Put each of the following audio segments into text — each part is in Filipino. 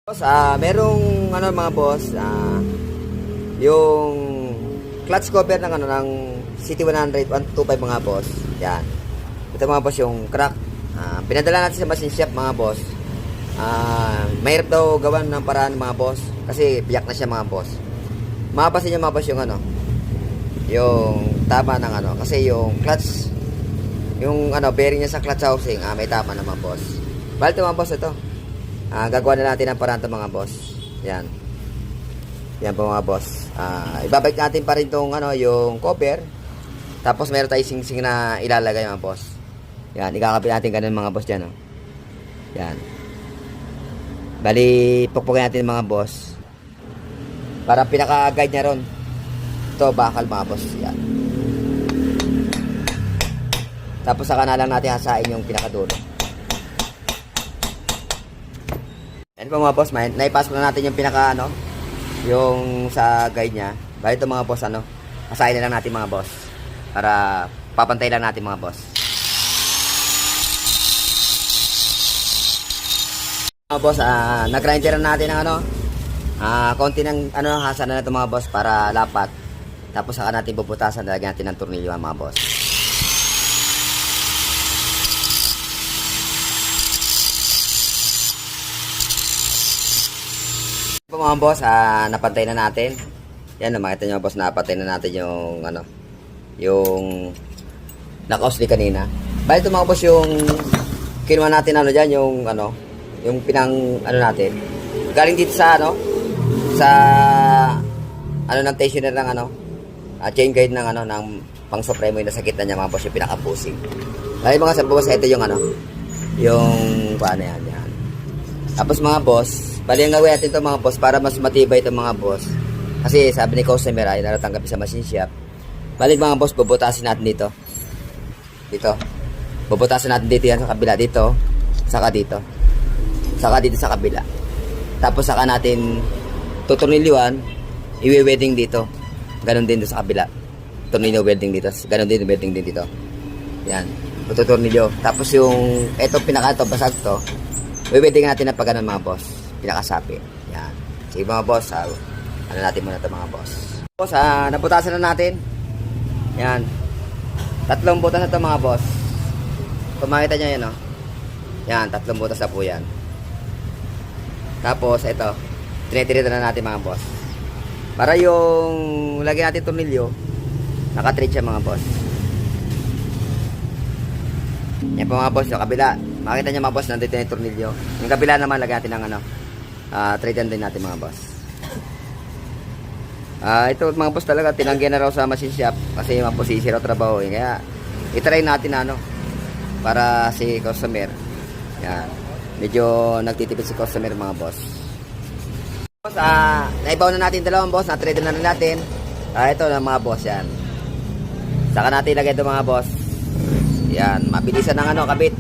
Boss, merong ano mga boss, yung clutch cover ng ano ng City 100 125 mga boss. Yan. Ito mga boss yung crack. Pinadala natin sa machine shop mga boss. Mahirap daw gawan ng paraan mga boss kasi biyak na siya mga boss. Mapapansin niyo mga boss yung ano, yung tama ng ano kasi yung clutch yung ano bearing niya sa clutch housing, may tama na mga boss. Bali ito mga boss ito. Gagawa na natin ang paraan ito mga boss. Yan. Yan po mga boss. Ibabalik natin pa rin itong ano, yung cover. Tapos meron tayong sing-sing na ilalagay mga boss. Yan. Ikakapit natin ganun mga boss dyan. Oh. Yan. Bali, pukpukin natin mga boss. Para pinaka-guide niya ron. Ito, bakal mga boss. Yan. Tapos saka na lang natin hasain yung pinakadulo. Yan po mga boss, naipasok na natin yung pinaka ano, yung sa guide niya. Bali ito mga boss ano, asahin na lang natin mga boss. Para papantay lang natin mga boss. Mga boss, nag-grinder na natin ng ano, konti ng ano, hasan na ito mga boss para lapat. Tapos saka natin bubutasan, lagyan natin ng tornilyo mga boss. Mga boss, napantay na natin. Yan, makita nyo boss, napantay na natin yung ano, yung naka-osli kanina. Bali ito mga boss yung kinuha natin ano dyan, yung ano, yung pinang ano natin. Galing dito sa ano, sa ano ng tensioner ng ano, chain guide ng ano, ng pang supremo yung nasa gitna niya mga boss, yung pinaka-pusing. Bali mga sa boss, ito yung ano, yung paano yan, yan. Tapos mga boss, bali ang gawin natin ito mga boss para mas matibay ito mga boss. Kasi sabi ni customer ay naratanggap sa machine shop. Bali mga boss, bubutasin natin dito. Dito. Bubutasin natin dito yan sa kabila dito. Saka dito. Saka dito sa kabila. Tapos saka natin tutornilyuan, iwe-welding dito. Ganon din dito sa kabila. Tornilyo welding dito. Ganon din welding din dito. Yan. Tutornilyo. Tapos yung eto pinaka to basag to. Welding natin na pag ganun mga boss. Pinakasapi. Yan. Sige mga boss, ano natin muna ito mga boss. Boss, naputasan na natin. Yan. 3 butas na ito mga boss. Kung makita nyo yan, oh. Yan, 3 butas na po yan. Tapos, ito. Tinitirita na natin mga boss. Para yung lagyan natin tornilyo, nakatreat siya mga boss. Yan po mga boss, yung kabila. Makita nyo mga boss, nandito yung tornilyo. Yung kabila naman, lagyan natin ng ano, trade din natin mga boss. Ito mga boss talaga, tinanggihan na raw sa machine shop kasi mga boss, easy raw trabaho. Kaya, itry natin na ano, para si customer. Yan. Medyo nagtitipid si customer mga boss. Boss, naibaw na natin dalawang boss, na-trade na rin natin. Ito na mga boss, yan. Saka natin ilagay ito mga boss. Yan, mabilisan ng ano, kabit.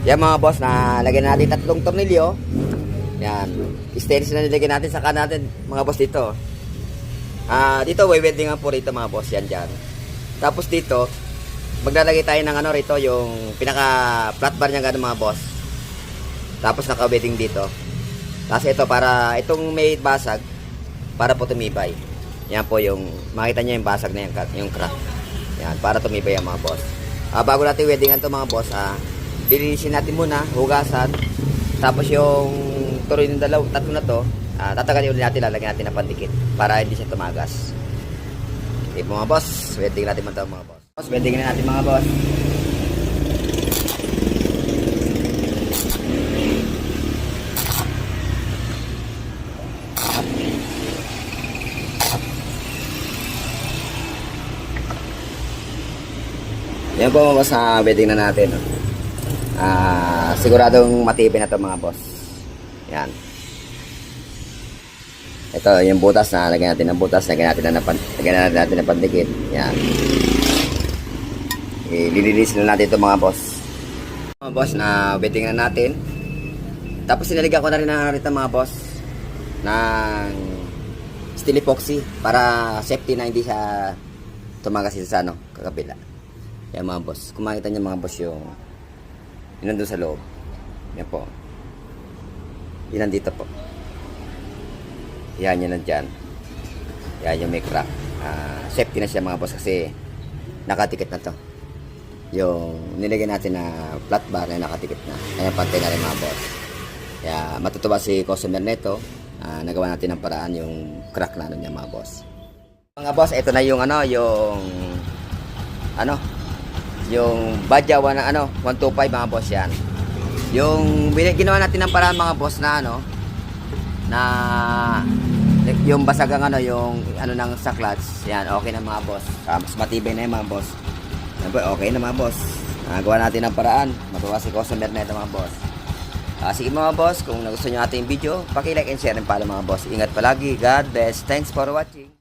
Yan mga boss, na lagyan natin 3 tornilyo. Yan. Stainless na nilagyan natin. Saka natin mga boss dito. Dito weldingan po rito mga boss. Yan dyan. Tapos dito, maglalagay tayo ng ano rito, yung pinaka flat bar niya gano'n mga boss. Tapos naka-welding dito. Tapos ito, para itong may basag, para po tumibay. Yan po yung, makita nyo yung basag na yung crack. Yan, para tumibay ang mga boss. Bago natin weldingan to mga boss, lilinisin natin muna, hugasan. Tapos yung tuloy ng 3 na to, tatagalin ulit natin, lalagyan natin ng pandikit para hindi siya tumagas. Okay po mga boss, welding natin mga boss. Welding na natin mga boss. Yan po mga boss, welding na natin. Siguradong matibay na ito mga boss. Yan. Ito yung butas na lagyan natin ng butas, lagyan natin ng pandikit. Yan. Lilinisin na natin ito mga boss. Mga boss, na welding na natin. Tapos sinaligan ko na rin na rito mga boss ng steel epoxy para safety na hindi siya tumagas sa ano, kakabila. Yan mga boss. Kung makita niyo mga boss yung nandun sa loob. Yan po. Yan nandito po. Yan yun nandyan. Yan yung may crack. Safety na siya mga boss kasi nakatikit na to. Yung nilagay natin na flat bar na nakatikit na. Ayan, pantay na rin mga boss. Kaya matutuwa si customer nito. Nagawa natin ng paraan yung crack na ano niya mga boss. Mga boss, ito na yung yung Badyawa na 125 mga boss yan. Yung ginawa natin ng paraan mga boss na na yung basagang yung ng sa clutch. Yan, okay na mga boss. Mas matibay na yung mga boss. Okay na mga boss. Gawa natin ng paraan. Matuwa si customer na ito mga boss. Sige mga boss, kung nagustuhan nyo ating video, paki-like and share and follow mga boss. Ingat palagi. God bless. Thanks for watching.